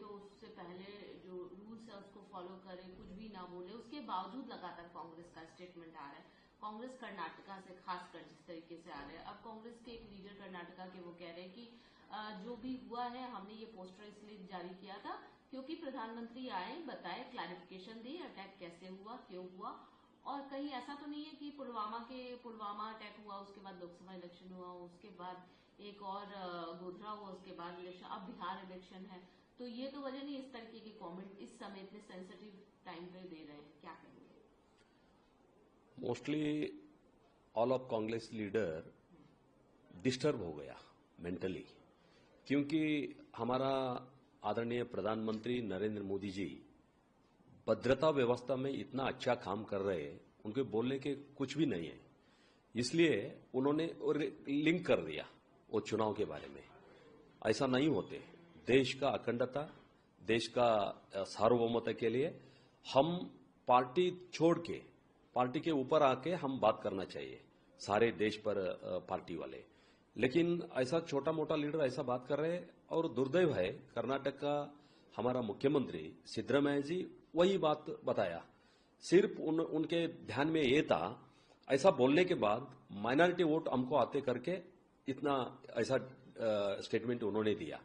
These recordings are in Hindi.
तो उससे पहले जो रूल्स है उसको फॉलो करे, कुछ भी ना बोले, उसके बावजूद लगातार कांग्रेस का स्टेटमेंट आ रहा है। कांग्रेस कर्नाटका से खासकर जिस तरीके से आ रहे हैं, अब कांग्रेस के एक लीडर कर्नाटका के वो कह रहे हैं कि जो भी हुआ है, हमने ये पोस्टर इसलिए जारी किया था क्योंकि प्रधानमंत्री आए, बताए, क्लैरिफिकेशन दी अटैक कैसे हुआ, क्यों हुआ, और कहीं ऐसा तो नहीं है कि पुलवामा अटैक हुआ, उसके बाद लोकसभा इलेक्शन हुआ, उसके बाद एक और गोधरा हुआ, उसके बाद इलेक्शन, अब बिहार इलेक्शन है, तो ये तो वजह नहीं इस तरीके के कमेंट इस समय इतने सेंसिटिव टाइम पे दे रहे हैं, क्या कहेंगे? Mostly all of Congress leader disturb हो गया मेंटली, क्योंकि हमारा आदरणीय प्रधानमंत्री नरेंद्र मोदी जी भद्रता व्यवस्था में इतना अच्छा काम कर रहे हैं, उनके बोलने के कुछ भी नहीं है, इसलिए उन्होंने लिंक कर दिया वो चुनाव के बारे में। ऐसा नहीं होते। देश का अखंडता, देश का सार्वभौमता के लिए हम पार्टी छोड़ के, पार्टी के ऊपर आके हम बात करना चाहिए, सारे देश पर पार्टी वाले। लेकिन ऐसा छोटा मोटा लीडर ऐसा बात कर रहे हैं, और दुर्दैव है कर्नाटक का हमारा मुख्यमंत्री सिद्धरामैया जी वही बात बताया। सिर्फ उनके ध्यान में ये था, ऐसा बोलने के बाद माइनॉरिटी वोट हमको आते करके इतना ऐसा स्टेटमेंट उन्होंने दिया।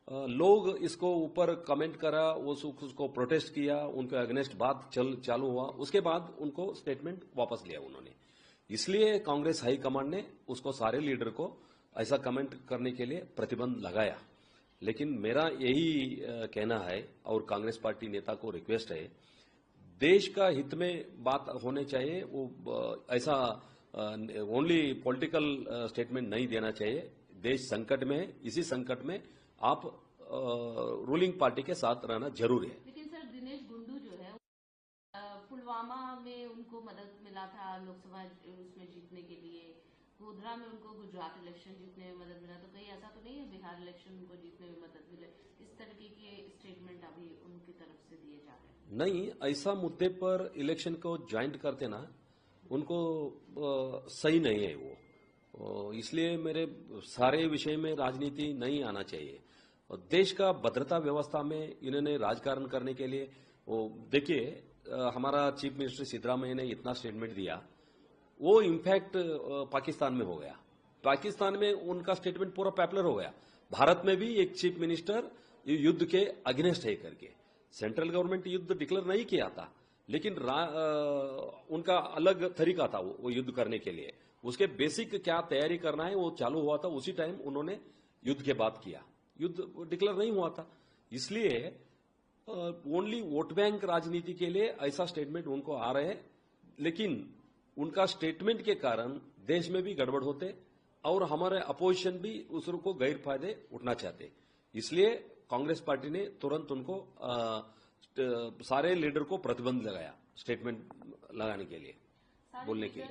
लोग इसको ऊपर कमेंट करा, उसको प्रोटेस्ट किया, उनके अगेंस्ट बात चालू हुआ, उसके बाद उनको स्टेटमेंट वापस लिया उन्होंने। इसलिए कांग्रेस हाईकमांड ने उसको सारे लीडर को ऐसा कमेंट करने के लिए प्रतिबंध लगाया। लेकिन मेरा यही कहना है और कांग्रेस पार्टी नेता को रिक्वेस्ट है, देश का हित में बात होने चाहिए, वो ऐसा ओनली पॉलिटिकल स्टेटमेंट नहीं देना चाहिए। देश संकट में है, इसी संकट में आप रूलिंग पार्टी के साथ रहना जरूरी है। लेकिन सर, दिनेश गुंडू जो है पुलवामा में उनको मदद मिला था लोकसभा उसमें जीतने के लिए, गोधरा में उनको गुजरात इलेक्शन जीतने में मदद मिला, तो कहीं ऐसा तो नहीं है बिहार इलेक्शन उनको जीतने में मदद मिले? इस तरीके के स्टेटमेंट अभी उनकी तरफ से दिए जा रहे हैं। नहीं, ऐसा मुद्दे पर इलेक्शन को ज्वाइंट करते ना, उनको सही नहीं है वो। इसलिए मेरे सारे विषय में राजनीति नहीं आना चाहिए। और देश का भद्रता व्यवस्था में इन्होंने राजकारण करने के लिए, वो देखिए हमारा चीफ मिनिस्टर सिद्धरामैया ने इतना स्टेटमेंट दिया, वो इम्पैक्ट पाकिस्तान में हो गया। पाकिस्तान में उनका स्टेटमेंट पूरा पॉपुलर हो गया। भारत में भी एक चीफ मिनिस्टर युद्ध के अगेंस्ट है करके, सेंट्रल गवर्नमेंट युद्ध डिक्लेयर नहीं किया था, लेकिन उनका अलग तरीका था वो युद्ध करने के लिए। उसके बेसिक क्या तैयारी करना है वो चालू हुआ था, उसी टाइम उन्होंने युद्ध के बाद किया, युद्ध डिक्लेयर नहीं हुआ था। इसलिए ओनली वोट बैंक राजनीति के लिए ऐसा स्टेटमेंट उनको आ रहे हैं, लेकिन उनका स्टेटमेंट के कारण देश में भी गड़बड़ होते और हमारे अपोजिशन भी उसको गैर फायदे उठना चाहते। इसलिए कांग्रेस पार्टी ने तुरंत उनको सारे लीडर को प्रतिबंध लगाया स्टेटमेंट लगाने के लिए, बोलने के लिए।